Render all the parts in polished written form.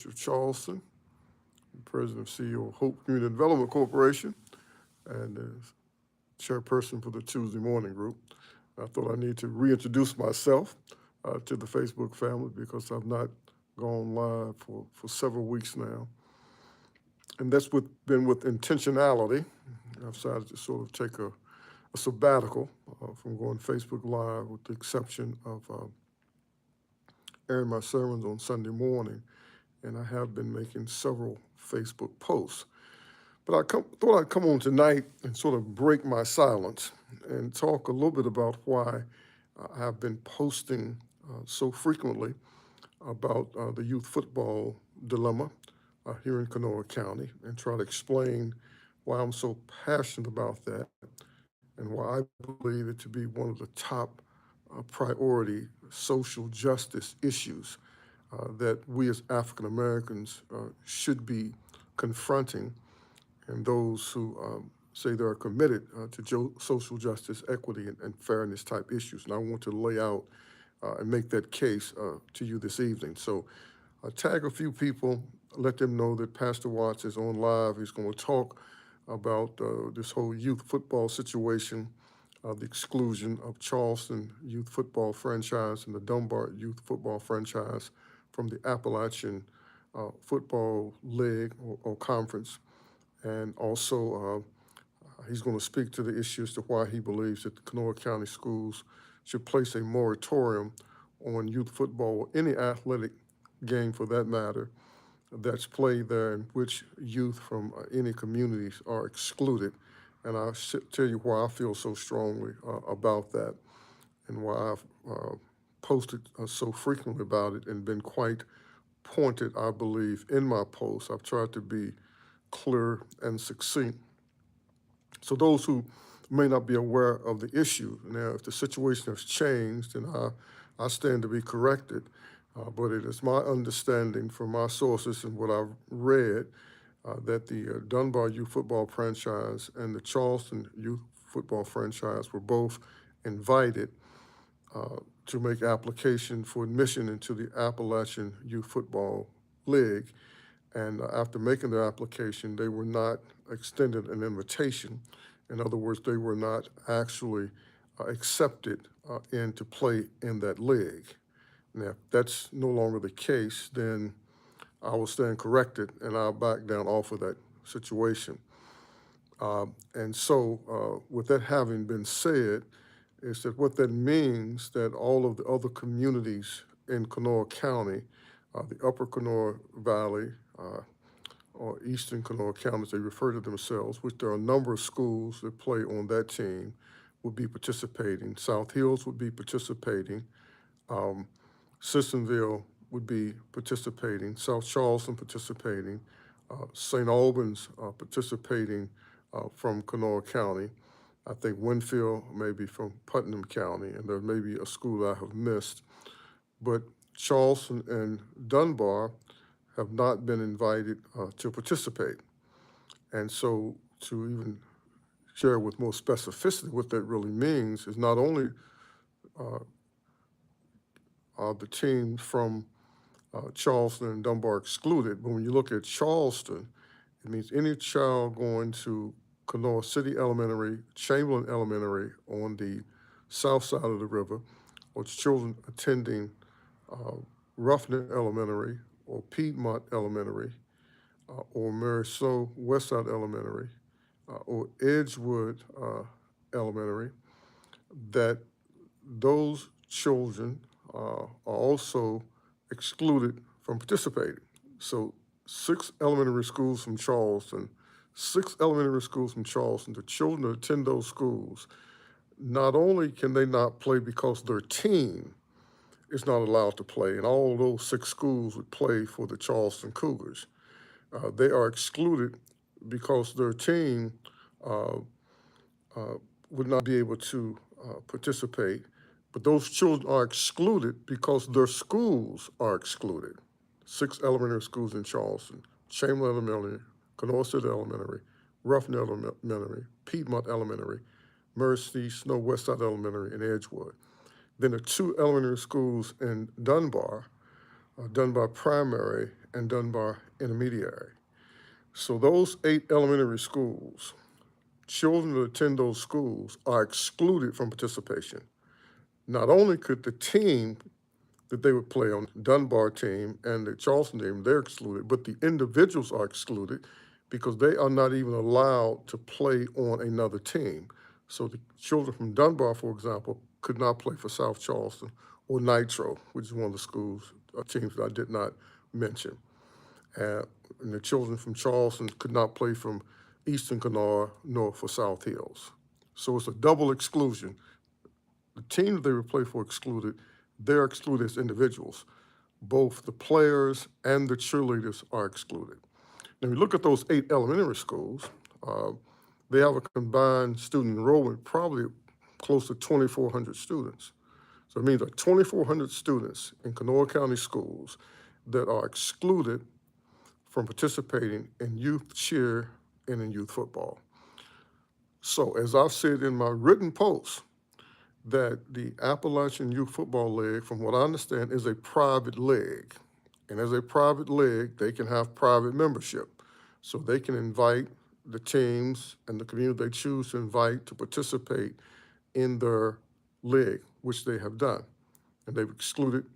of Charleston, President and CEO of Hope Community Development Corporation, and chairperson for the Tuesday Morning Group. I thought I need to reintroduce myself to the Facebook family because I've not gone live for several weeks now. And that's been with intentionality. I've decided to sort of take a sabbatical from going Facebook Live, with the exception of airing my sermons on Sunday morning. And I have been making several Facebook posts. But thought I'd come on tonight and sort of break my silence and talk a little bit about why I have been posting so frequently about the youth football dilemma here in Kanawha County, and try to explain why I'm so passionate about that and why I believe it to be one of the top priority social justice issues that we as African Americans should be confronting, and those who say they're committed to social justice, equity, and fairness type issues. And I want to lay out and make that case to you this evening. So tag a few people, let them know that Pastor Watts is on live. He's going to talk about this whole youth football situation, the exclusion of Charleston youth football franchise and the Dunbar youth football franchise from the Appalachian Football League or Conference. And also, he's going to speak to the issue as to why he believes that the Kanawha County schools should place a moratorium on youth football, or any athletic game for that matter, that's played there in which youth from any communities are excluded. And I'll tell you why I feel so strongly about that, and why I've posted so frequently about it and been quite pointed, I believe, in my posts. I've tried to be clear and succinct. So those who may not be aware of the issue, now if the situation has changed, then I stand to be corrected. But it is my understanding from my sources and what I've read that the Dunbar youth football franchise and the Charleston youth football franchise were both invited to make application for admission into the Appalachian Youth Football League. And after making their application, they were not extended an invitation. In other words, they were not actually accepted in to play in that league. Now, if that's no longer the case, then I will stand corrected and I'll back down off of that situation. And so, with that having been said, is that what that means that all of the other communities in Kanawha County, the Upper Kanawha Valley, or Eastern Kanawha County, as they refer to themselves, which there are a number of schools that play on that team, would be participating. South Hills would be participating. Sissonville would be participating. South Charleston participating. St. Albans participating from Kanawha County. I think Winfield may be from Putnam County, and there may be a school I have missed. But Charleston and Dunbar have not been invited to participate. And so, to even share with more specificity what that really means, is not only are the teams from Charleston and Dunbar excluded, but when you look at Charleston, it means any child going to Kanawha City Elementary, Chamberlain Elementary on the south side of the river, or children attending Ruffner Elementary or Piedmont Elementary or Mary Snow Westside Elementary or Edgewood Elementary, that those children are also excluded from participating. So 6 elementary schools from Charleston, the children that attend those schools, not only can they not play because their team is not allowed to play, and all those 6 schools would play for the Charleston Cougars, they are excluded because their team would not be able to participate. But those children are excluded because their schools are excluded. 6 elementary schools in Charleston: Chamberlain Elementary, Kanawha City Elementary, Ruffner Elementary, Piedmont Elementary, Mercy Snow Westside Elementary, and Edgewood. Then the 2 elementary schools in Dunbar, Dunbar Primary and Dunbar Intermediary. So those 8 elementary schools, children that attend those schools are excluded from participation. Not only could the team that they would play on, Dunbar team and the Charleston team, they're excluded, but the individuals are excluded because they are not even allowed to play on another team. So the children from Dunbar, for example, could not play for South Charleston or Nitro, which is one of the schools, teams that I did not mention. And the children from Charleston could not play from Eastern Kanawha nor for South Hills. So it's a double exclusion. The team that they would play for excluded, they're excluded as individuals. Both the players and the cheerleaders are excluded. Now, if you look at those 8 elementary schools, they have a combined student enrollment probably close to 2,400 students. So it means that 2,400 students in Kanawha County schools that are excluded from participating in youth cheer and in youth football. So as I've said in my written post, that the Appalachian Youth Football League, from what I understand, is a private league. And as a private league, they can have private membership. So they can invite the teams and the community they choose to invite to participate in their league, which they have done. And they've excluded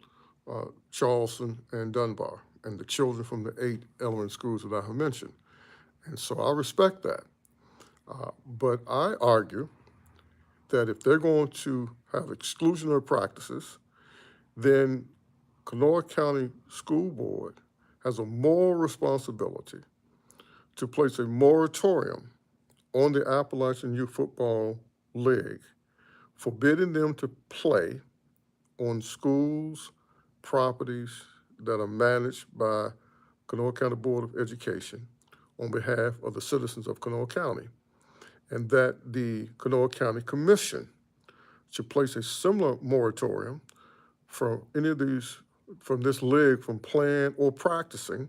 Charleston and Dunbar and the children from the 8 elementary schools that I have mentioned. And so I respect that. But I argue that if they're going to have exclusionary practices, then Kanawha County School Board has a moral responsibility to place a moratorium on the Appalachian Youth Football League, forbidding them to play on schools, properties that are managed by Kanawha County Board of Education on behalf of the citizens of Kanawha County, and that the Kanawha County Commission should place a similar moratorium from any of these, from this league, from playing or practicing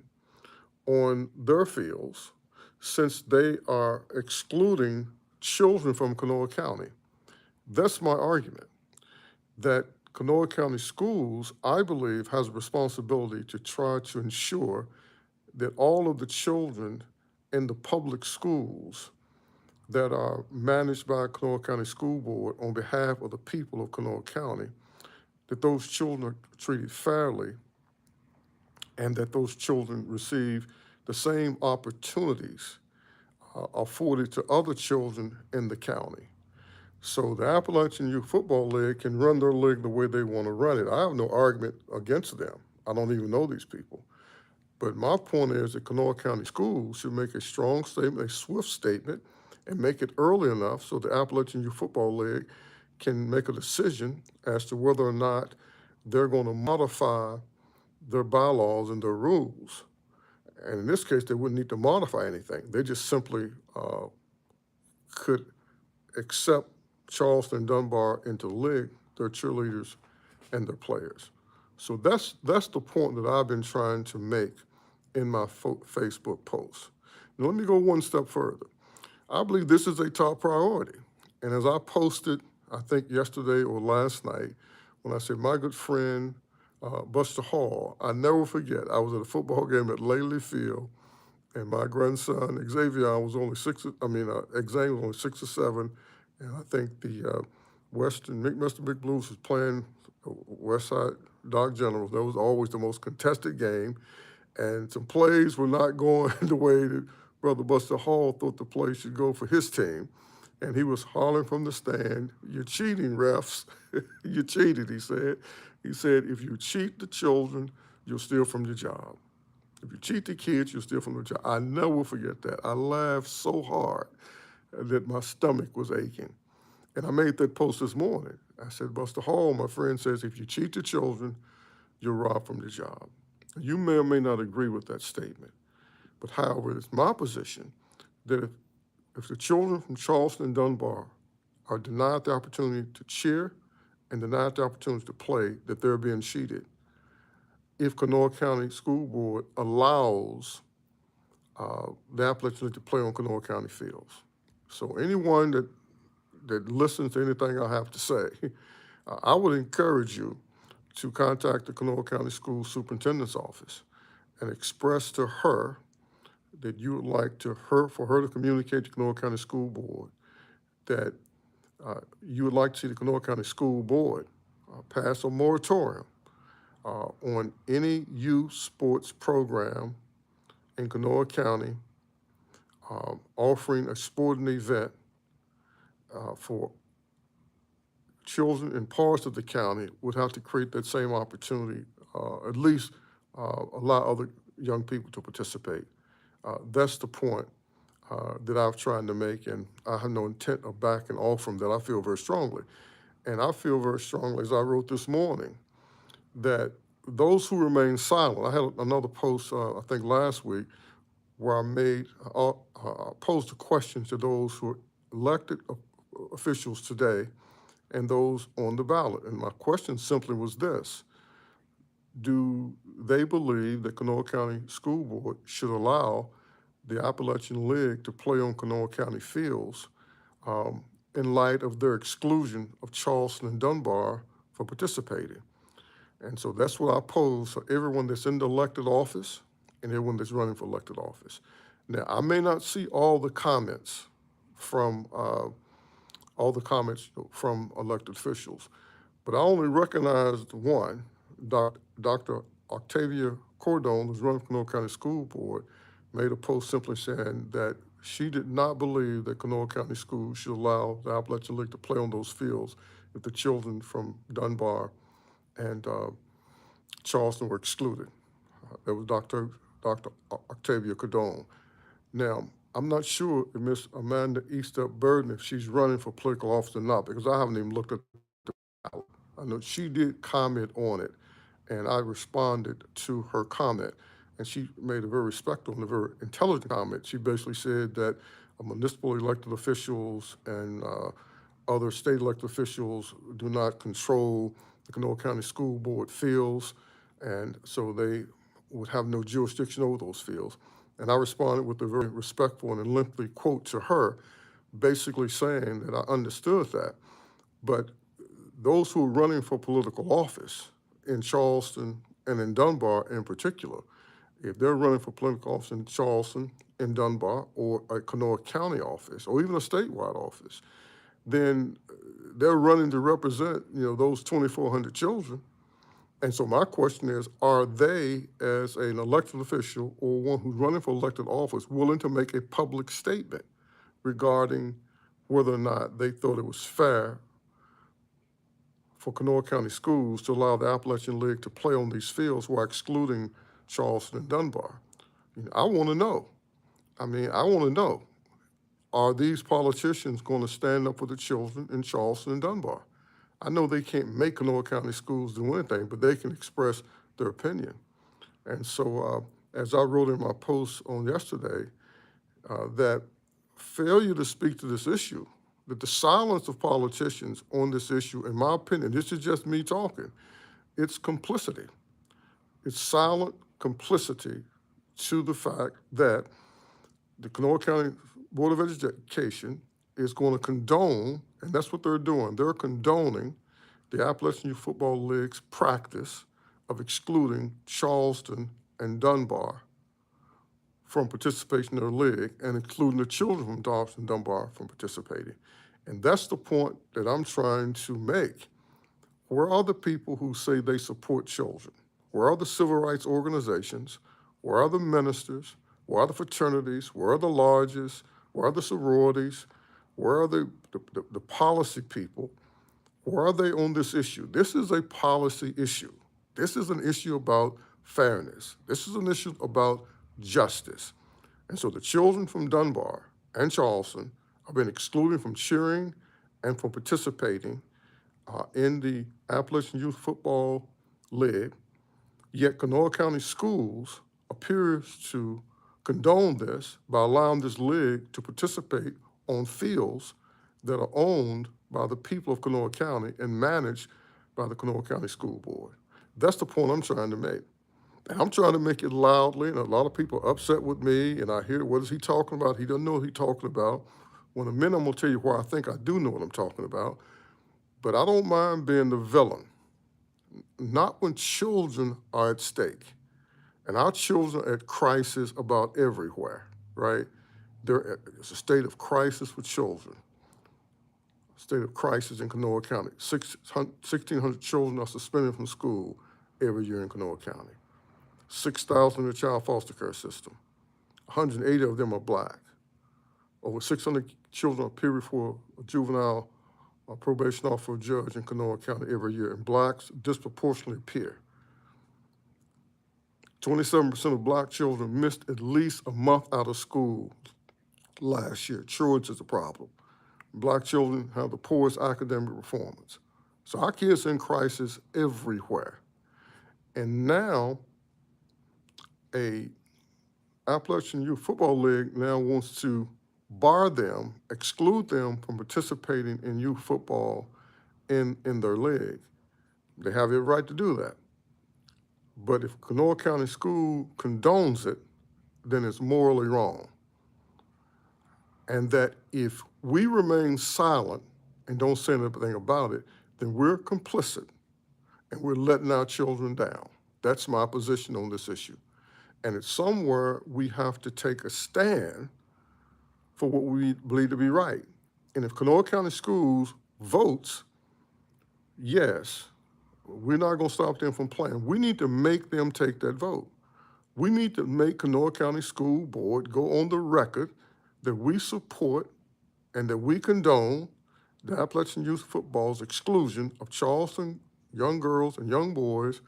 on their fields, since they are excluding children from Kanawha County. That's my argument, that Kanawha County Schools, I believe, has a responsibility to try to ensure that all of the children in the public schools that are managed by Kanawha County School Board on behalf of the people of Kanawha County, that those children are treated fairly and that those children receive the same opportunities afforded to other children in the county. So the Appalachian Youth Football League can run their league the way they want to run it. I have no argument against them. I don't even know these people. But my point is that Kanawha County Schools should make a strong statement, a swift statement, and make it early enough so the Appalachian Youth Football League can make a decision as to whether or not they're going to modify their bylaws and their rules. And in this case, they wouldn't need to modify anything. They just simply could accept Charleston and Dunbar into the league, their cheerleaders and their players. So that's the point that I've been trying to make in my Facebook post. Now let me go one step further. I believe this is a top priority. And as I posted, I think yesterday or last night, when I said my good friend, Buster Hall, I never forget, I was at a football game at Laley Field, and my grandson, Xavier, was only Xavier was only 6 or 7, and I think the Mr. Big Blues was playing Westside Dock Generals. That was always the most contested game, and some plays were not going the way that Brother Buster Hall thought the play should go for his team. And he was hollering from the stand, "You're cheating, refs." "You cheated," he said. He said, "If you cheat the children, you'll steal from your job. If you cheat the kids, you'll steal from the job." I never forget that. I laughed so hard that my stomach was aching. And I made that post this morning. I said, Buster Hall, my friend, says, if you cheat the children, you're robbed from the job. You may or may not agree with that statement. But however, it's my position that if the children from Charleston and Dunbar are denied the opportunity to cheer and denied the opportunity to play, that they're being cheated. If Kanawha County School Board allows the Appalachian to play on Kanawha County fields. So anyone that listens to anything I have to say, I would encourage you to contact the Kanawha County School Superintendent's Office and express to her that you would like for her to communicate to Kanawha County School Board that you would like to see the Kanawha County School Board pass a moratorium on any youth sports program in Kanawha County offering a sporting event for children in parts of the county would have to create that same opportunity, at least allow other young people to participate. That's the point that I've tried to make, and I have no intent of backing off from that. I feel very strongly. And I feel very strongly, as I wrote this morning, that those who remain silent, I had another post, I think last week, where I made, posed a question to those who are elected officials today and those on the ballot. And my question simply was this: do they believe that Kanawha County School Board should allow the Appalachian League to play on Kanawha County fields in light of their exclusion of Charleston and Dunbar for participating? And so that's what I pose for everyone that's in the elected office and everyone that's running for elected office. Now, I may not see all the comments from elected officials, but I only recognized one. Dr. Octavia Cordone, who's running for Kanawha County School Board, made a post simply saying that she did not believe that Kanawha County Schools should allow the Appalachian League to play on those fields if the children from Dunbar and Charleston were excluded. That was Dr. Octavia Cordone. Now, I'm not sure if Ms. Amanda Easter Burden, if she's running for political office or not, because I haven't even looked at the ballot. I know she did comment on it, and I responded to her comment. And she made a very respectful and a very intelligent comment. She basically said that municipal elected officials and other state elected officials do not control the Kanawha County School Board fields, and so they would have no jurisdiction over those fields. And I responded with a very respectful and lengthy quote to her, basically saying that I understood that. But those who are running for political office in Charleston and in Dunbar in particular, if they're running for political office in Charleston, in Dunbar, or a Kanawha County office, or even a statewide office, then they're running to represent, those 2,400 children. And so my question is, are they, as an elected official or one who's running for elected office, willing to make a public statement regarding whether or not they thought it was fair for Kanawha County schools to allow the Appalachian League to play on these fields while excluding Charleston and Dunbar? I want to know. I want to know, are these politicians going to stand up for the children in Charleston and Dunbar? I know they can't make Kanawha County schools do anything, but they can express their opinion. And so, as I wrote in my post on yesterday, that failure to speak to this issue, that the silence of politicians on this issue, in my opinion, this is just me talking, it's complicity. It's silent complicity to the fact that the Kanawha County Board of Education is going to condone, and that's what they're doing, they're condoning the Appalachian Youth Football League's practice of excluding Charleston and Dunbar from participation in their league and including the children from Charleston and Dunbar from participating. And that's the point that I'm trying to make. Where are the people who say they support children? Where are the civil rights organizations? Where are the ministers? Where are the fraternities? Where are the lodges? Where are the sororities? Where are the policy people? Where are they on this issue? This is a policy issue. This is an issue about fairness. This is an issue about justice. And so the children from Dunbar and Charleston have been excluded from cheering and from participating in the Appalachian Youth Football League, yet Kanawha County Schools appears to condone this by allowing this league to participate on fields that are owned by the people of Kanawha County and managed by the Kanawha County School Board. That's the point I'm trying to make. And I'm trying to make it loudly, and a lot of people are upset with me, and I hear, what is he talking about? He doesn't know what he's talking about. Well, in a minute, I'm gonna tell you why I think I do know what I'm talking about. But I don't mind being the villain, not when children are at stake. And our children are at crisis about everywhere, right? It's a state of crisis for children, state of crisis in Kanawha County. 1,600 children are suspended from school every year in Kanawha County. 6,000 in the child foster care system. 180 of them are black. Over 600 children appear before a juvenile probation officer judge in Kanawha County every year, and blacks disproportionately appear. 27% of black children missed at least a month out of school last year. Truance is a problem. Black children have the poorest academic performance. So our kids are in crisis everywhere. And now a Appalachian Youth Football League now wants to bar them, exclude them from participating in youth football in their league. They have the right to do that. But if Kanawha County School condones it, then it's morally wrong. And that if we remain silent and don't say anything about it, then we're complicit and we're letting our children down. That's my position on this issue. And it's somewhere we have to take a stand for what we believe to be right. And if Kanawha County Schools votes, yes, we're not going to stop them from playing. We need to make them take that vote. We need to make Kanawha County School Board go on the record that we support and that we condone the Appalachian Youth Football's exclusion of Charleston young girls and young boys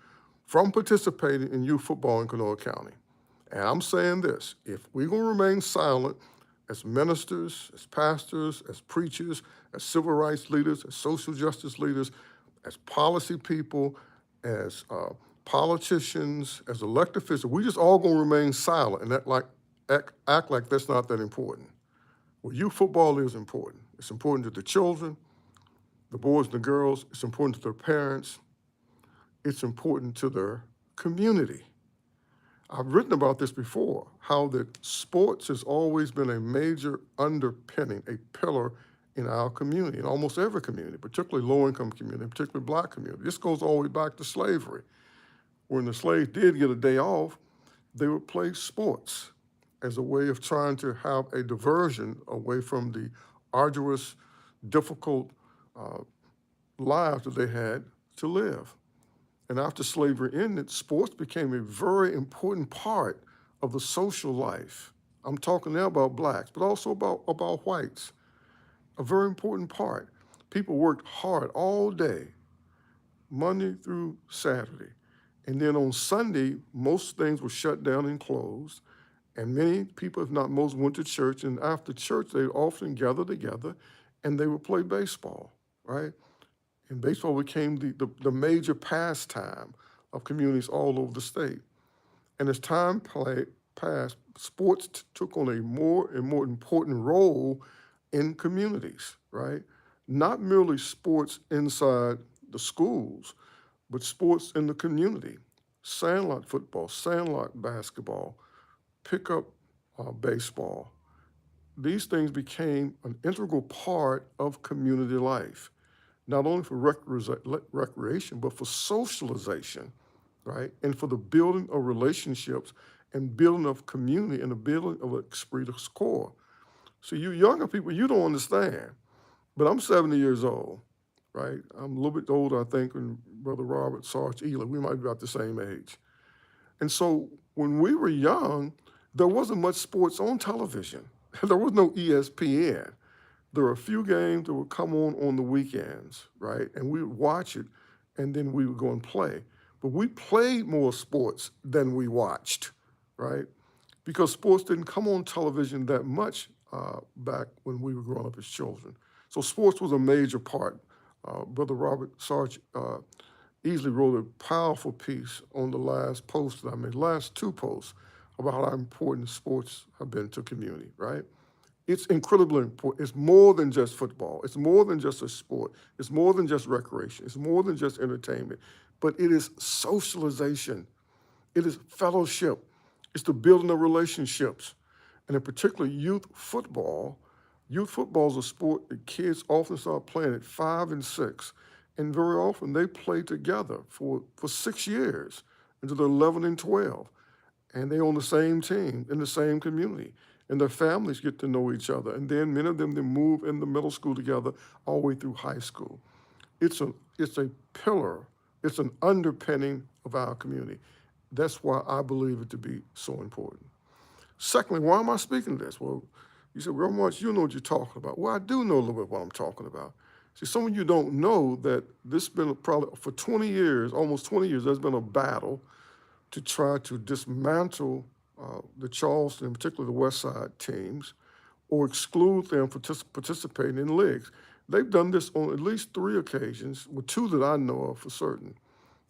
from participating in youth football in Kanawha County. And I'm saying this, if we're going to remain silent as ministers, as pastors, as preachers, as civil rights leaders, as social justice leaders, as policy people, as politicians, as elected officials, we just all going to remain silent and act like that's not that important. Well, youth football is important. It's important to the children, the boys and the girls. It's important to their parents. It's important to their community. I've written about this before, how that sports has always been a major underpinning, a pillar in our community, in almost every community, particularly low-income community, particularly black community. This goes all the way back to slavery. When the slaves did get a day off, they would play sports as a way of trying to have a diversion away from the arduous, difficult lives that they had to live. And after slavery ended, sports became a very important part of the social life. I'm talking now about blacks, but also about whites. A very important part. People worked hard all day, Monday through Saturday. And then on Sunday, most things were shut down and closed. And many people, if not most, went to church. And after church, they often gathered together and they would play baseball, right? And baseball became the major pastime of communities all over the state. And as time passed, sports took on a more and more important role in communities, right? Not merely sports inside the schools, but sports in the community. Sandlot football, sandlot basketball, pickup baseball. These things became an integral part of community life, not only for recreation, but for socialization, right? And for the building of relationships and building of community and the building of an esprit de corps. So you younger people, you don't understand, but I'm 70 years old, right? I'm a little bit older, I think, than Brother Robert, Sarge, Ely. We might be about the same age. And so when we were young, there wasn't much sports on television. There was no ESPN. There were a few games that would come on the weekends, right? And we would watch it, and then we would go and play. But we played more sports than we watched, right? Because sports didn't come on television that much back when we were growing up as children. So sports was a major part. Brother Robert Sarge easily wrote a powerful piece on the last post that I made, last two posts, about how important sports have been to community, right? It's incredibly important. It's more than just football. It's more than just a sport. It's more than just recreation. It's more than just entertainment. But it is socialization. It is fellowship. It's the building of relationships. And in particular, youth football. Youth football is a sport that kids often start playing at 5 and 6. And very often they play together for 6 years until they're 11 and 12. and they on the same team in the same community, and their families get to know each other, and then many of them move in the middle school together all the way through high school. It's a pillar, it's an underpinning of our community. That's why I believe it to be so important. Secondly, why am I speaking to this? Well, you said, well, March, you know what you're talking about. Well, I do know a little bit what I'm talking about. See, some of you don't know that this has been probably for 20 years, almost 20 years, there's been a battle to try to dismantle the Charleston, in particular the West Side teams, or exclude them from participating in leagues. They've done this on at least 3 occasions, with 2 that I know of for certain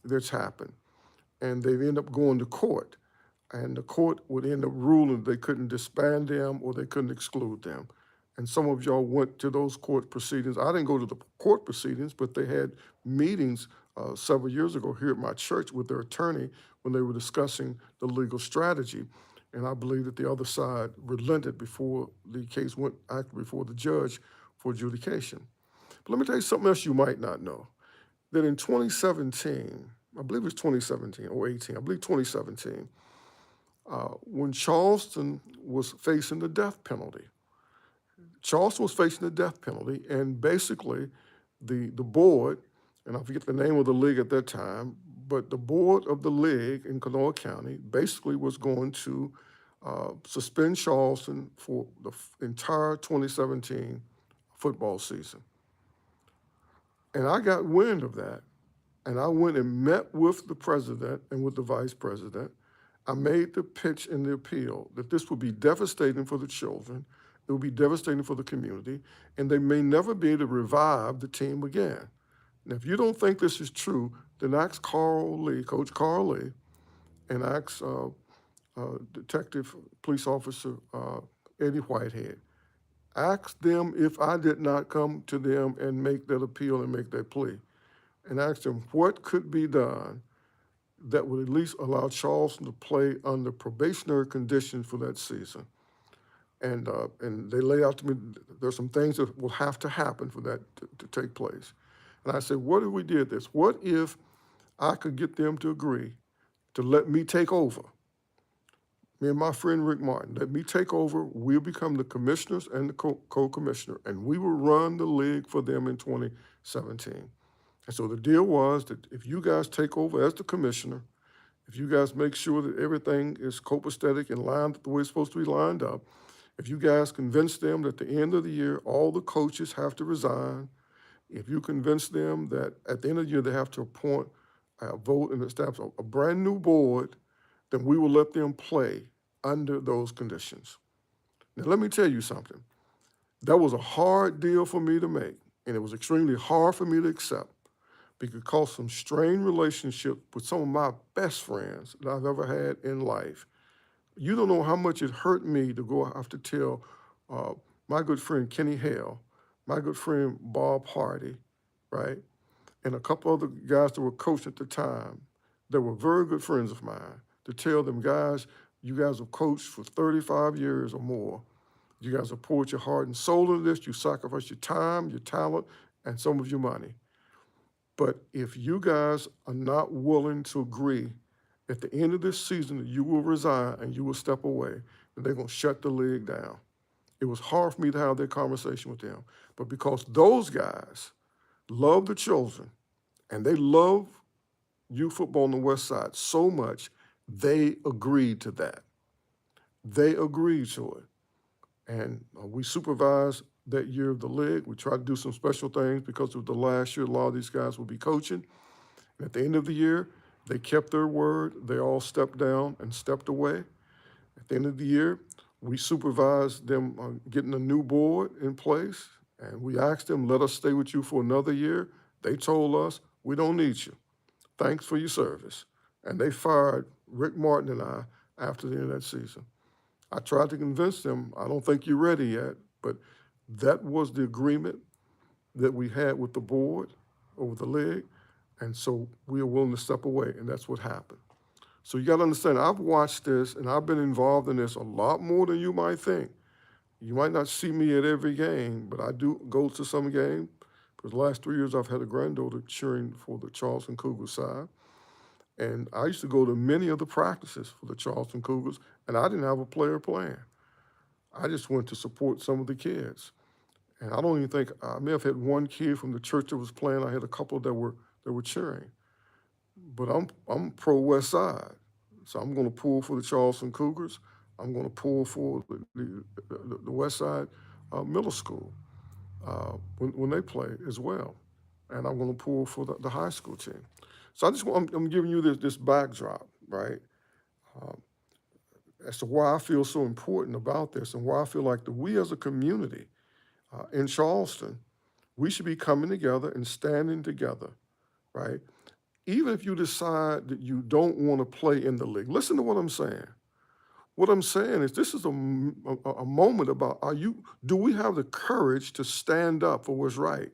that's happened. And they've ended up going to court. And the court would end up ruling they couldn't disband them or they couldn't exclude them. And some of y'all went to those court proceedings. I didn't go to the court proceedings, but they had meetings several years ago here at my church with their attorney when they were discussing the legal strategy. And I believe that the other side relented before the case went actually before the judge for adjudication. But let me tell you something else you might not know. That in 2017, I believe it was 2017 or 18, I believe 2017, when Charleston was facing the death penalty. Charleston was facing the death penalty, and basically the board, and I forget the name of the league at that time, but the board of the league in Kanawha County basically was going to suspend Charleston for the entire 2017 football season. And I got wind of that, and I went and met with the president and with the vice president. I made the pitch in the appeal that this would be devastating for the children, it would be devastating for the community, and they may never be able to revive the team again. Now, if you don't think this is true, then ask Carl Lee, Coach Carl Lee, and ask Detective Police Officer Eddie Whitehead. Ask them if I did not come to them and make that appeal and make that plea, and ask them what could be done that would at least allow Charleston to play under probationary conditions for that season. And they laid out to me, there's some things that will have to happen for that to take place. And I said, what if we did this? What if I could get them to agree to let me take over? Me and my friend Rick Martin, let me take over. We'll become the commissioners and the co-commissioner, and we will run the league for them in 2017. And so the deal was that if you guys take over as the commissioner, if you guys make sure that everything is copacetic and lined the way it's supposed to be lined up, if you guys convince them that at the end of the year, all the coaches have to resign, if you convince them that at the end of the year, they have to appoint, vote, and establish a brand new board, then we will let them play under those conditions. Now, let me tell you something. That was a hard deal for me to make, and it was extremely hard for me to accept because some strained relationship with some of my best friends that I've ever had in life. You don't know how much it hurt me to go have to tell my good friend Kenny Hale, my good friend Bob Hardy, right, and a couple other guys that were coaching at the time that were very good friends of mine, to tell them, guys, you guys have coached for 35 years or more. You guys have poured your heart and soul into this. You sacrificed your time, your talent, and some of your money. But if you guys are not willing to agree at the end of this season that you will resign and you will step away, then they're going to shut the league down. It was hard for me to have that conversation with them. But because those guys love the children and they love youth football on the West Side so much, they agreed to that. They agreed to it. And we supervised that year of the league. We tried to do some special things because it was the last year a lot of these guys would be coaching. And at the end of the year, they kept their word. They all stepped down and stepped away. At the end of the year, we supervised them getting a new board in place. And we asked them, let us stay with you for another year. They told us, we don't need you. Thanks for your service. And they fired Rick Martin and I after the end of that season. I tried to convince them, I don't think you're ready yet, but that was the agreement that we had with the board over the league. And so we are willing to step away, and that's what happened. So you got to understand, I've watched this, and I've been involved in this a lot more than you might think. You might not see me at every game, but I do go to some games. For the last 3 years, I've had a granddaughter cheering for the Charleston Cougars side. And I used to go to many of the practices for the Charleston Cougars, and I didn't have a player playing. I just went to support some of the kids. And I don't even think I may have had one kid from the church that was playing. I had a couple that were cheering. But I'm pro West Side, so I'm going to pull for the Charleston Cougars. I'm going to pull for the West Side Middle School when they play as well, and I'm going to pull for the high school team. So I'm giving you this backdrop, right, as to why I feel so important about this and why I feel like that we as a community in Charleston, we should be coming together and standing together, right? Even if you decide that you don't want to play in the league, listen to what I'm saying. What I'm saying is this is a moment about do we have the courage to stand up for what's right?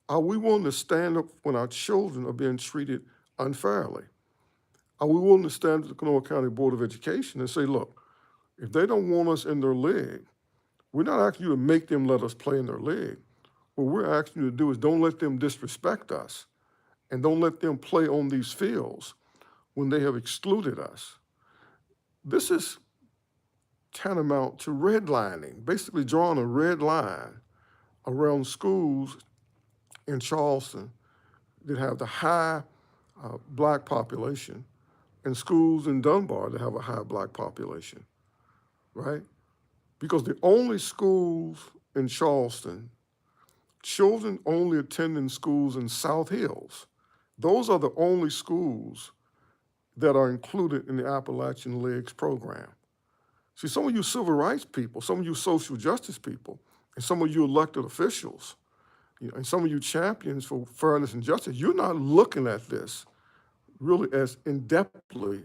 Are we willing to stand up when our children are being treated unfairly? Are we willing to stand at the Kanawha County Board of Education and say, look, if they don't want us in their league, we're not asking you to make them let us play in their league. What we're asking you to do is don't let them disrespect us and don't let them play on these fields when they have excluded us. This is tantamount to redlining, basically drawing a red line around schools in Charleston that have the high black population and schools in Dunbar that have a high black population, right? Because the only schools in Charleston, children only attending schools in South Hills, those are the only schools that are included in the Appalachian League's program. See, some of you civil rights people, some of you social justice people, and some of you elected officials, and some of you champions for fairness and justice, you're not looking at this really as in-depthly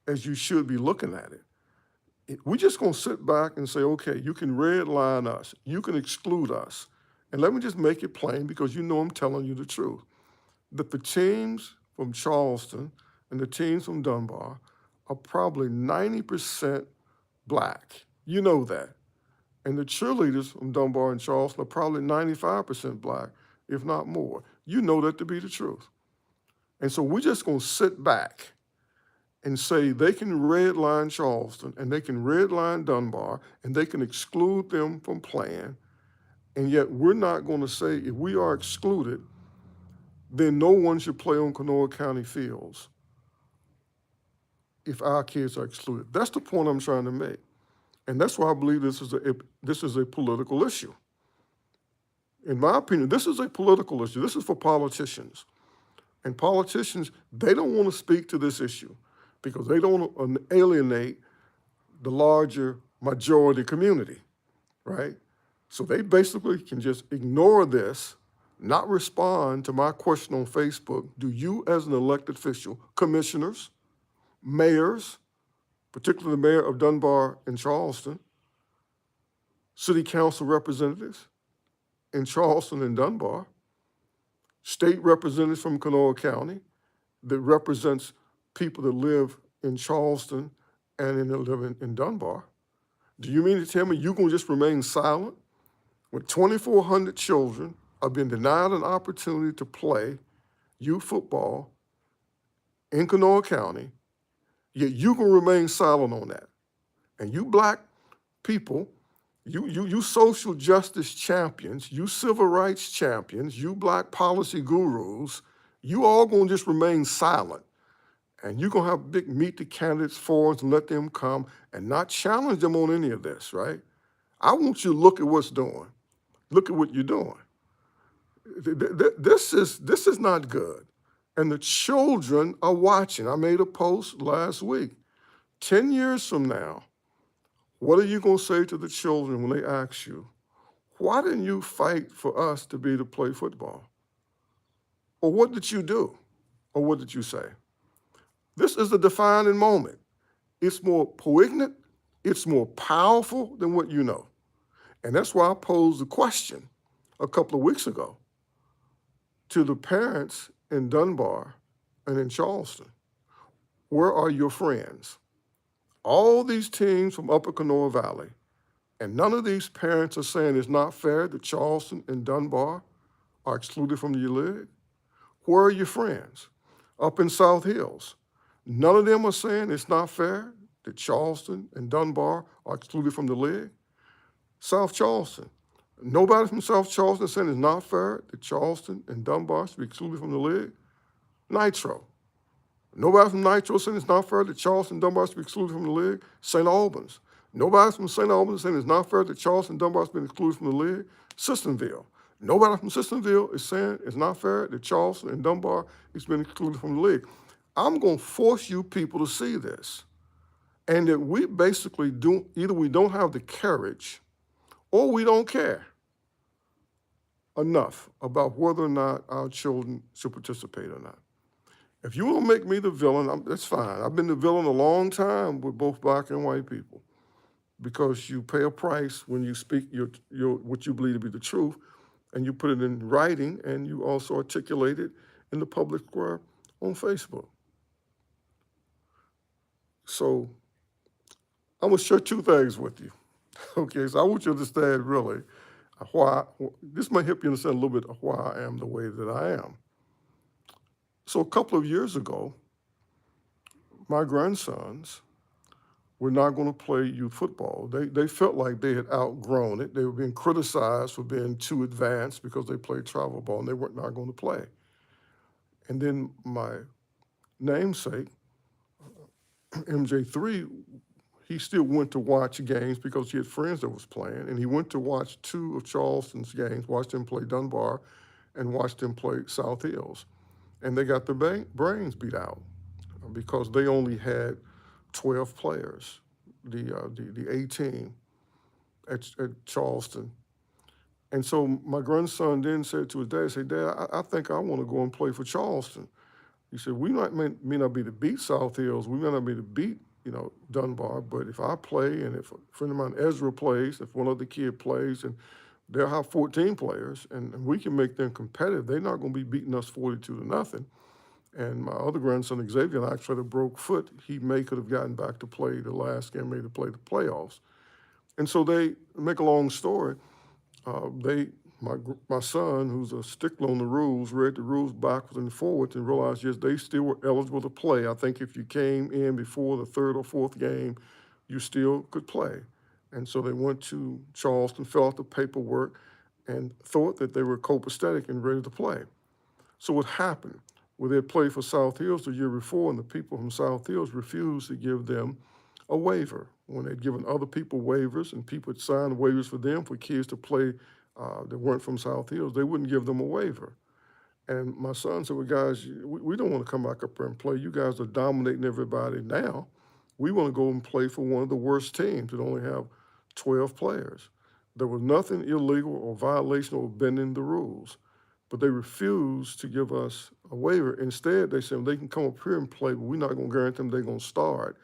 as you should be looking at it. We're just going to sit back and say, okay, you can redline us, you can exclude us. And let me just make it plain because you know I'm telling you the truth, that the teams from Charleston and the teams from Dunbar are probably 90% black. You know that. And the cheerleaders from Dunbar and Charleston are probably 95% black, if not more. You know that to be the truth. And so we're just going to sit back and say they can redline Charleston and they can redline Dunbar and they can exclude them from playing. And yet we're not going to say if we are excluded, then no one should play on Kanawha County fields if our kids are excluded. That's the point I'm trying to make. And that's why I believe this is a political issue. In my opinion, this is a political issue. This is for politicians. And politicians, they don't want to speak to this issue because they don't want to alienate the larger majority community, right? So they basically can just ignore this, not respond to my question on Facebook. Do you as an elected official, commissioners, mayors, particularly the mayor of Dunbar and Charleston, city council representatives in Charleston and Dunbar, state representatives from Kanawha County that represents people that live in Charleston and live in Dunbar. Do you mean to tell me you're going to just remain silent when 2,400 children are being denied an opportunity to play youth football in Kanawha County, yet you're going to remain silent on that? And you black people, you social justice champions, you civil rights champions, you black policy gurus, you all gonna just remain silent. And you're gonna have big meet the candidates forums and let them come and not challenge them on any of this, right? I want you to look at what's doing. Look at what you're doing. This is not good. And the children are watching. I made a post last week. 10 years from now, what are you going to say to the children when they ask you, why didn't you fight for us to be to play football? Or what did you do? Or what did you say? This is a defining moment. It's more poignant, it's more powerful than what you know. And that's why I posed the question a couple of weeks ago to the parents in Dunbar and in Charleston. Where are your friends? All these teams from Upper Kanawha Valley, and none of these parents are saying it's not fair that Charleston and Dunbar are excluded from your league. Where are your friends? Up in South Hills, None of them are saying it's not fair that Charleston and Dunbar are excluded from the league. South Charleston. Nobody from South Charleston is saying it's not fair that Charleston and Dunbar should be excluded from the league. Nitro. Nobody from Nitro saying it's not fair that Charleston and Dunbar should be excluded from the league. St. Albans. Nobody from St. Albans saying it's not fair that Charleston and Dunbar should be excluded from the league. Sistonville. Nobody from Sistonville is saying it's not fair that Charleston and Dunbar has been excluded from the league. I'm going to force you people to see this. And that we basically do, either we don't have the courage or we don't care enough about whether or not our children should participate or not. If you want to make me the villain, that's fine. I've been the villain a long time with both black and white people, because you pay a price when you speak your what you believe to be the truth, and you put it in writing, and you also articulate it in the public square on Facebook. So I'm going to share two things with you. Okay, so I want you to understand really why, this might help you understand a little bit of why I am the way that I am. So a couple of years ago, my grandsons were not going to play youth football. They felt like they had outgrown it. They were being criticized for being too advanced because they played travel ball, and they were not going to play. And then my namesake, MJ3, he still went to watch games because he had friends that was playing, and he went to watch two of Charleston's games, watched them play Dunbar and watched them play South Hills. And they got their brains beat out because they only had 12 players, the A team at Charleston. And so my grandson then said to his dad, said, "Dad, I think I want to go and play for Charleston." He said, "We may not be to beat South Hills, we may not be to beat, Dunbar, but if I play and if a friend of mine, Ezra, plays, if one other kid plays, and they'll have 14 players, and we can make them competitive. They're not going to be beating us 42-0. And my other grandson, Xavier, actually had a broke foot. He could have gotten back to play the last game, maybe to play the playoffs." And so they, make a long story, my son, who's a stickler on the rules, read the rules backwards and forwards and realized, yes, they still were eligible to play. I think if you came in before the third or fourth game, you still could play. And so they went to Charleston, filled out the paperwork, and thought that they were copacetic and ready to play. So what happened? Well, they had played for South Hills the year before, and the people from South Hills refused to give them a waiver. When they'd given other people waivers, and people had signed waivers for them for kids to play that weren't from South Hills, they wouldn't give them a waiver. And my son said, "Well, guys, we don't want to come back up there and play. You guys are dominating everybody now. We want to go and play for one of the worst teams that only have 12 players." There was nothing illegal or violation or bending the rules, but they refused to give us a waiver. Instead, they said they can come up here and play, but we're not going to guarantee them they're going to start.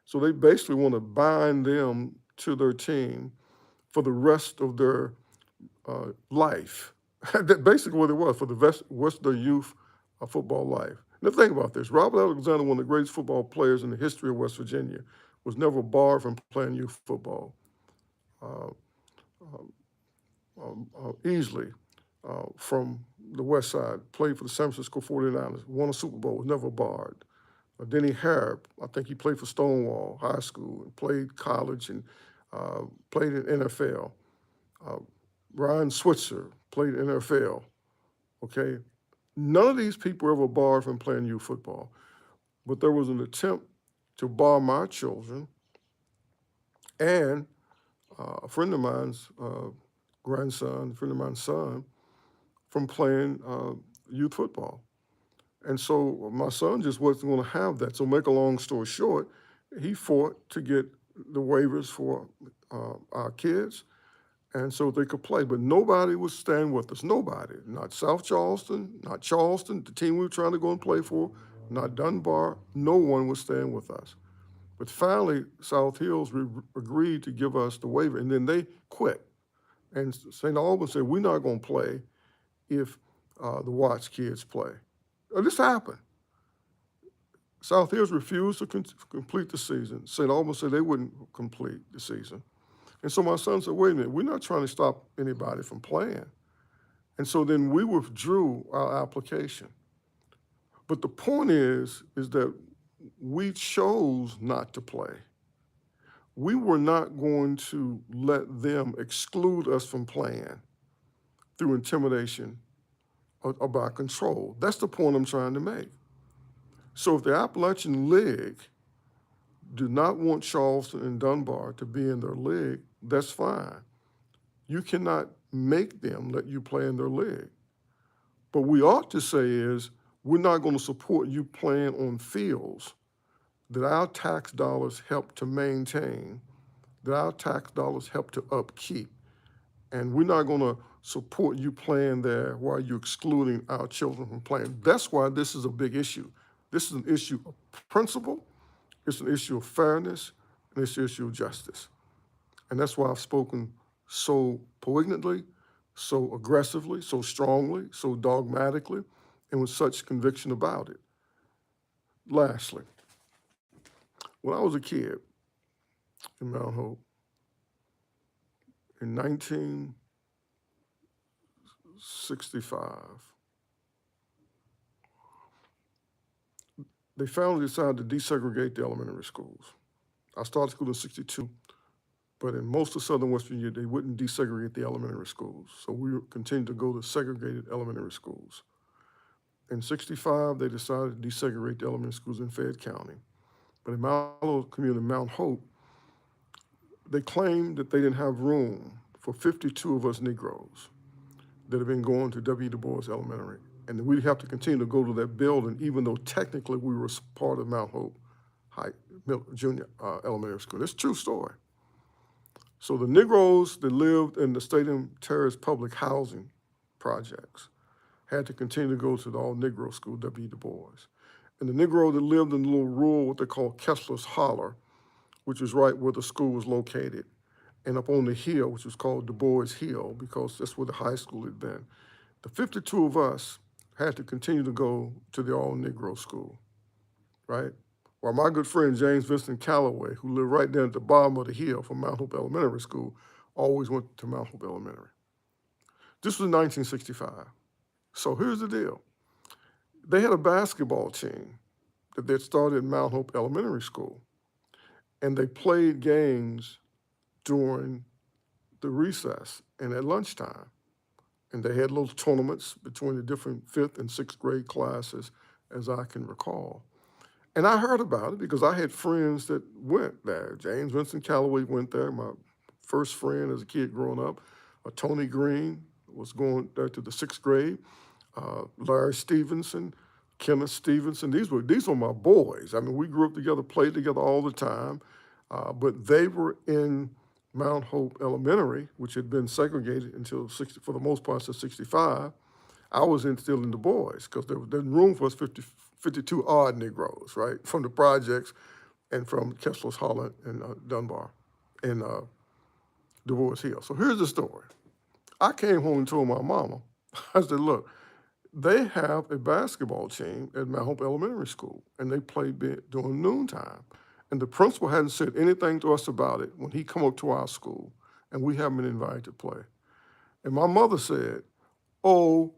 So they basically want to bind them to their team for the rest of their life. That's basically what it was, for the rest of their youth football life. Now think about this. Robert Alexander, one of the greatest football players in the history of West Virginia, was never barred from playing youth football. Easily from the West Side, played for the San Francisco 49ers, won a Super Bowl, was never barred. Denny Harrop, I think he played for Stonewall High School and played college and played in NFL. Ryan Switzer played in NFL, okay? None of these people were ever barred from playing youth football, but there was an attempt to bar my children and a friend of mine's grandson, a friend of mine's son, from playing youth football. And so my son just wasn't going to have that. So make a long story short, he fought to get the waivers for our kids, and so they could play. But nobody would stand with us. Nobody. Not South Charleston, not Charleston, the team we were trying to go and play for, not Dunbar. No one would stand with us. But finally, South Hills agreed to give us the waiver, and then they quit. And St. Albans said, "We're not going to play if the Watts kids play." This happened. South Hills refused to complete the season. St. Albans said they wouldn't complete the season. And so my son said, "Wait a minute, we're not trying to stop anybody from playing." And so then we withdrew our application. But the point is that we chose not to play. We were not going to let them exclude us from playing through intimidation or by control. That's the point I'm trying to make. So if the Appalachian League do not want Charleston and Dunbar to be in their league, that's fine. You cannot make them let you play in their league. But we ought to say is, we're not going to support you playing on fields that our tax dollars help to maintain, that our tax dollars help to upkeep. And we're not going to support you playing there while you're excluding our children from playing. That's why this is a big issue. This is an issue of principle, it's an issue of fairness, and it's an issue of justice. And that's why I've spoken so poignantly, so aggressively, so strongly, so dogmatically, and with such conviction about it. Lastly, when I was a kid in Mount Hope, in 1965, they finally decided to desegregate the elementary schools. I started school in 62, but in most of southern West Virginia, they wouldn't desegregate the elementary schools. So we continued to go to segregated elementary schools. In 65, they decided to desegregate the elementary schools in Fayette County. But in my little community, Mount Hope, they claimed that they didn't have room for 52 of us Negroes that have been going to W. Du Bois Elementary. And we'd have to continue to go to that building, even though technically we were part of Mount Hope Junior Elementary School. It's a true story. So the Negroes that lived in the Stadium Terrace public housing projects had to continue to go to the all-Negro school, W. Du Bois. And the Negro that lived in the little rural, what they call Kessler's Holler, which is right where the school was located, and up on the hill, which was called Du Bois Hill, because that's where the high school had been. The 52 of us had to continue to go to the all-Negro school, right? While my good friend James Vincent Calloway, who lived right down at the bottom of the hill from Mount Hope Elementary School, always went to Mount Hope Elementary. This was 1965. So here's the deal. They had a basketball team that they'd started at Mount Hope Elementary School, and they played games during the recess and at lunchtime. And they had little tournaments between the different 5th and 6th grade classes, as I can recall. And I heard about it because I had friends that went there. James Vincent Calloway went there, my first friend as a kid growing up. Tony Green was going there to the 6th grade. Larry Stevenson, Kenneth Stevenson, these were my boys. I mean, we grew up together, played together all the time, but they were in Mount Hope Elementary, which had been segregated until for the most part, since 65. I was still in Du Bois because there was room for us 52 odd Negroes, right, from the projects and from Kessler's Holler and Dunbar and Du Bois Hill. So here's the story. I came home and told my mama, I said, look, they have a basketball team at Mount Hope Elementary School, and they play during noontime. And the principal hadn't said anything to us about it when he come up to our school, and we haven't been invited to play. And my mother said, oh,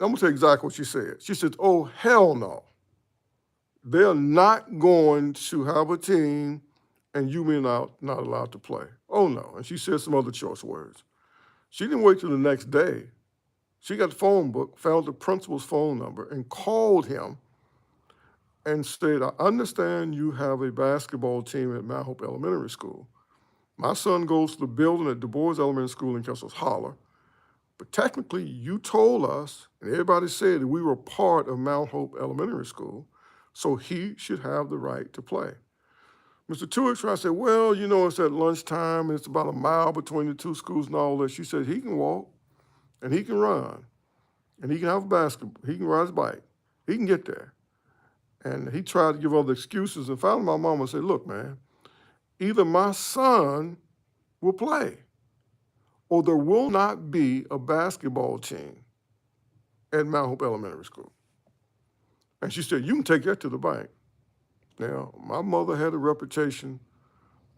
I'm gonna tell you exactly what she said. She said, oh, hell no. They're not going to have a team and you may not allowed to play. Oh no, and she said some other choice words. She didn't wait till the next day. She got the phone book, found the principal's phone number, and called him and said, I understand you have a basketball team at Mount Hope Elementary School. My son goes to the building at Du Bois Elementary School in Kessler's Holler, but technically you told us, and everybody said that we were part of Mount Hope Elementary School, so he should have the right to play. Mr. Tuick tried to say, well, you know, it's at lunchtime, and it's about a mile between the two schools and all that. She said he can walk, and he can run, and he can have a basketball, he can ride his bike, he can get there. And he tried to give other excuses, and finally my mama said, look, man, either my son will play, or there will not be a basketball team at Mount Hope Elementary School. And she said, you can take that to the bank. Now, my mother had a reputation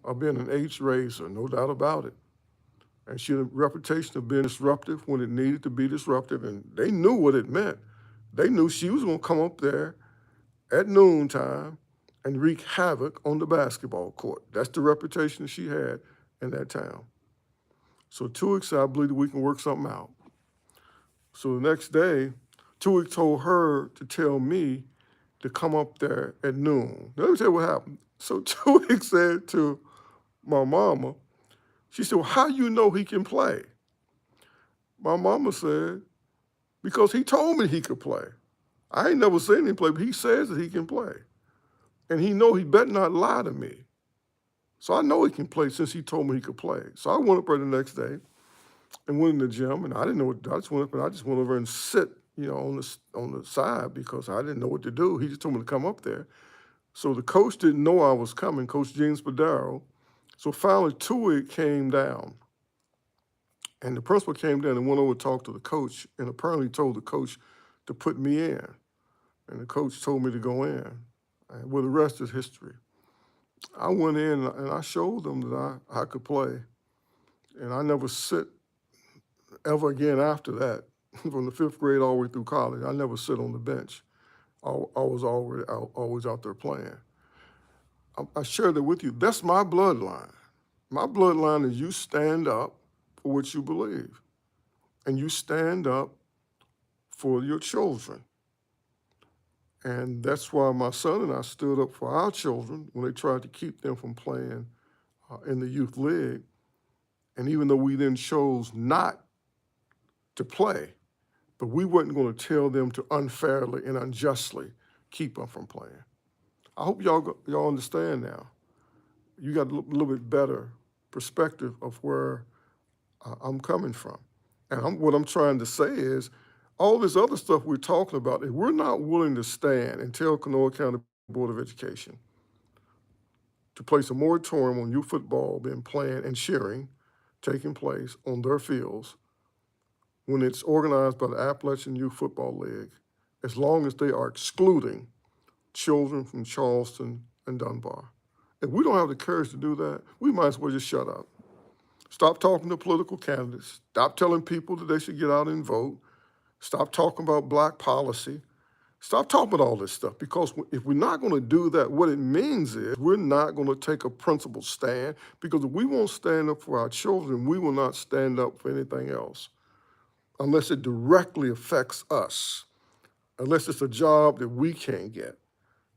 of being an H raiser, no doubt about it. And she had a reputation of being disruptive when it needed to be disruptive, and they knew what it meant. They knew she was gonna come up there at noontime and wreak havoc on the basketball court. That's the reputation she had in that town. So Tuick said, I believe that we can work something out. So the next day, Tuick told her to tell me to come up there at noon. Now, let me tell you what happened. So Tuick said to my mama, she said, well, how you know he can play? My mama said, because he told me he could play. I ain't never seen him play, but he says that he can play. And he know he better not lie to me. So I know he can play since he told me he could play. So I went up there the next day and went in the gym, and I didn't know what, I just went up and I just went over and sit, on the side because I didn't know what to do. He just told me to come up there. So the coach didn't know I was coming, Coach Gene Spadaro. So finally, Tuick came down. And the principal came down and went over to talk to the coach and apparently told the coach to put me in. And the coach told me to go in. And well, the rest is history. I went in and I showed them that I could play. And I never sit ever again after that, from the 5th grade all the way through college. I never sit on the bench. I was always out there playing. I share that with you. That's my bloodline. My bloodline is you stand up for what you believe. And you stand up for your children. And that's why my son and I stood up for our children when they tried to keep them from playing in the youth league. And even though we then chose not to play, but we weren't going to tell them to unfairly and unjustly keep them from playing. I hope y'all understand now. You got a little bit better perspective of where I'm coming from. And what I'm trying to say is, all this other stuff we're talking about, if we're not willing to stand and tell Kanawha County Board of Education to place a moratorium on youth football being played and cheering taking place on their fields when it's organized by the Appalachian Youth Football League, as long as they are excluding children from Charleston and Dunbar. If we don't have the courage to do that, we might as well just shut up. Stop talking to political candidates. Stop telling people that they should get out and vote. Stop talking about black policy. Stop talking about all this stuff, because if we're not going to do that, what it means is we're not going to take a principled stand, because if we won't stand up for our children, we will not stand up for anything else unless it directly affects us, unless it's a job that we can't get,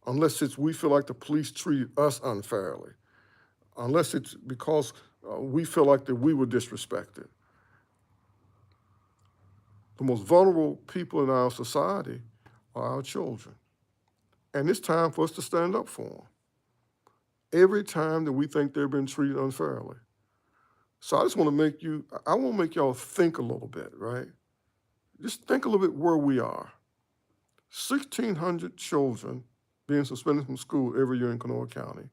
unless we feel like the police treated us unfairly, unless it's because we feel like that we were disrespected. The most vulnerable people in our society are our children. And it's time for us to stand up for them every time that we think they're being treated unfairly. So I just want to make y'all think a little bit, right? Just think a little bit where we are. 1,600 children being suspended from school every year in Kanawha County.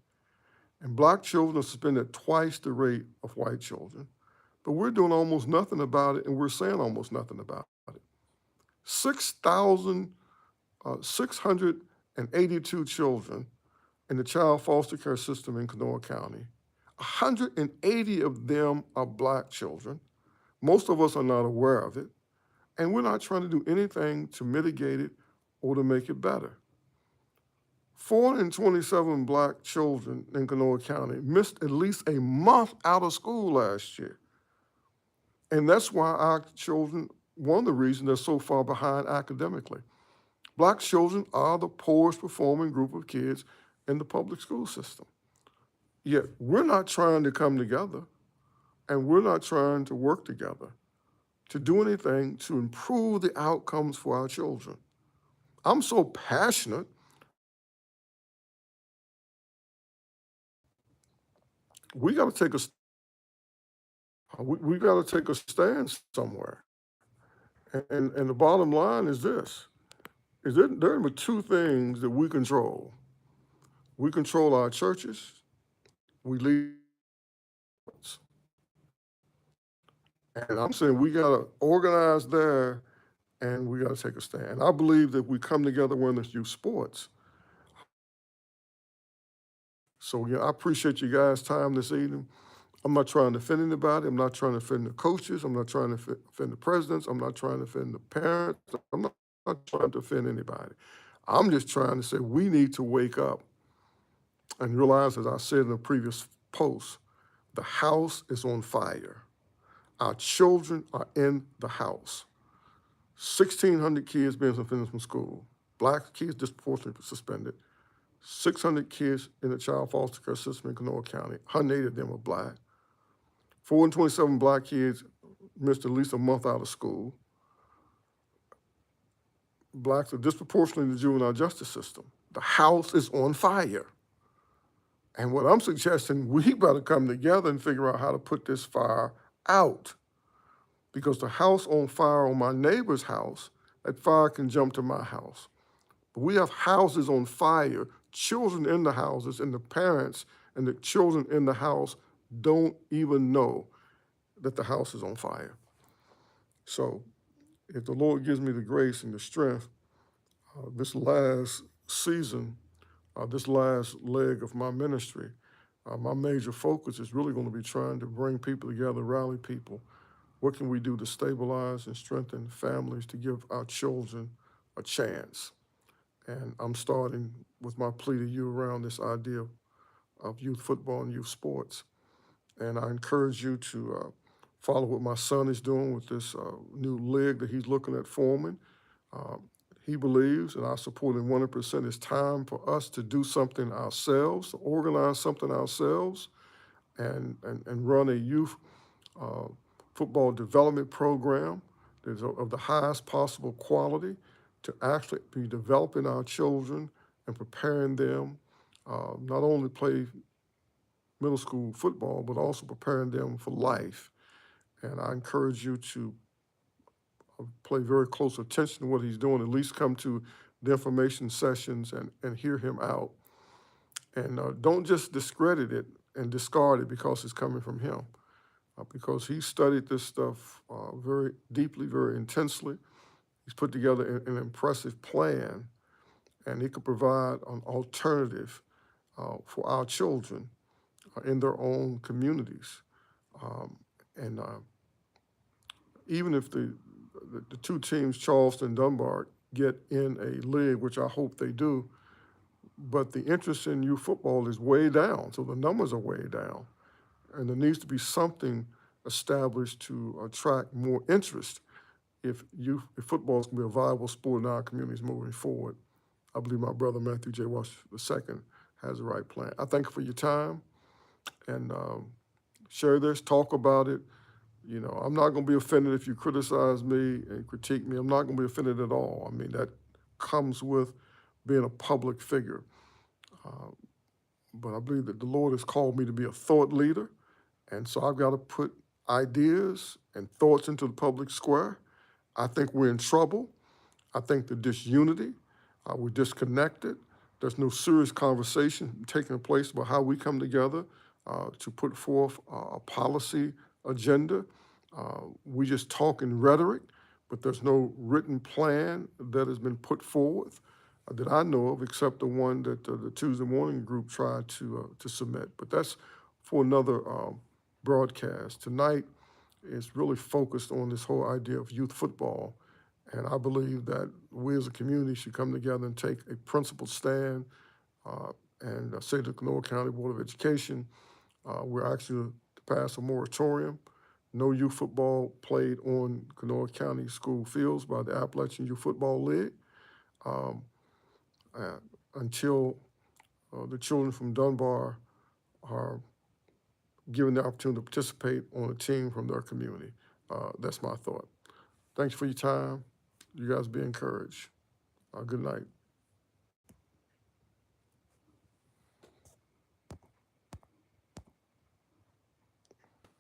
And black children are suspended at twice the rate of white children. But we're doing almost nothing about it, and we're saying almost nothing about it. 6,682 children in the child foster care system in Kanawha County. 180 of them are black children. Most of us are not aware of it, and we're not trying to do anything to mitigate it or to make it better. 427 black children in Kanawha County missed at least a month out of school last year. And that's why our children, one of the reasons they're so far behind academically. Black children are the poorest performing group of kids in the public school system. Yet we're not trying to come together, and we're not trying to work together to do anything to improve the outcomes for our children. I'm so passionate. We got to take a stand somewhere. And the bottom line is this: there are two things that we control. We control our churches. We lead. And I'm saying we got to organize there, and we got to take a stand. I believe that we come together when there's youth sports. So yeah, I appreciate you guys' time this evening. I'm not trying to offend anybody. I'm not trying to offend the coaches. I'm not trying to offend the presidents. I'm not trying to offend the parents. I'm not trying to offend anybody. I'm just trying to say we need to wake up and realize, as I said in a previous post, the house is on fire. Our children are in the house. 1,600 kids being suspended from school. Black kids disproportionately suspended. 600 kids in the child foster care system in Kanawha County. 180 of them are black. 427 black kids missed at least a month out of school. Blacks are disproportionately in the juvenile justice system. The house is on fire. And what I'm suggesting, we better come together and figure out how to put this fire out. Because the house on fire on my neighbor's house, that fire can jump to my house. But we have houses on fire, children in the houses, and the parents and the children in the house don't even know that the house is on fire. So if the Lord gives me the grace and the strength, this last season, this last leg of my ministry, my major focus is really going to be trying to bring people together, rally people. What can we do to stabilize and strengthen families to give our children a chance? And I'm starting with my plea to you around this idea of youth football and youth sports. And I encourage you to follow what my son is doing with this new league that he's looking at forming. He believes, and I support him 100%, it's time for us to do something ourselves, to organize something ourselves, and run a youth football development program that is of the highest possible quality to actually be developing our children and preparing them not only play middle school football, but also preparing them for life. And I encourage you to pay very close attention to what he's doing, at least come to the information sessions and hear him out. And don't just discredit it and discard it because it's coming from him, because he studied this stuff very deeply, very intensely. He's put together an impressive plan, and he could provide an alternative for our children in their own communities. And even if the two teams, Charleston and Dunbar, get in a league, which I hope they do, but the interest in youth football is way down, so the numbers are way down. And there needs to be something established to attract more interest if football is going to be a viable sport in our communities moving forward. I believe my brother Matthew J. Walsh II has the right plan. I thank you for your time, and share this, talk about it. You know, I'm not going to be offended if you criticize me and critique me. I'm not going to be offended at all. I mean, that comes with being a public figure. But I believe that the Lord has called me to be a thought leader, and so I've got to put ideas and thoughts into the public square. I think we're in trouble. I think the disunity, we're disconnected. There's no serious conversation taking place about how we come together to put forth a policy agenda. We just talk in rhetoric, but there's no written plan that has been put forth that I know of, except the one that the Tuesday morning group tried to submit. But that's for another broadcast. Tonight is really focused on this whole idea of youth football. And I believe that we as a community should come together and take a principled stand and say to the Kanawha County Board of Education, we're actually to pass a moratorium. No youth football played on Kanawha County school fields by the Appalachian Youth Football League until the children from Dunbar are given the opportunity to participate on a team from their community. That's my thought. Thanks for your time. You guys be encouraged. Good night.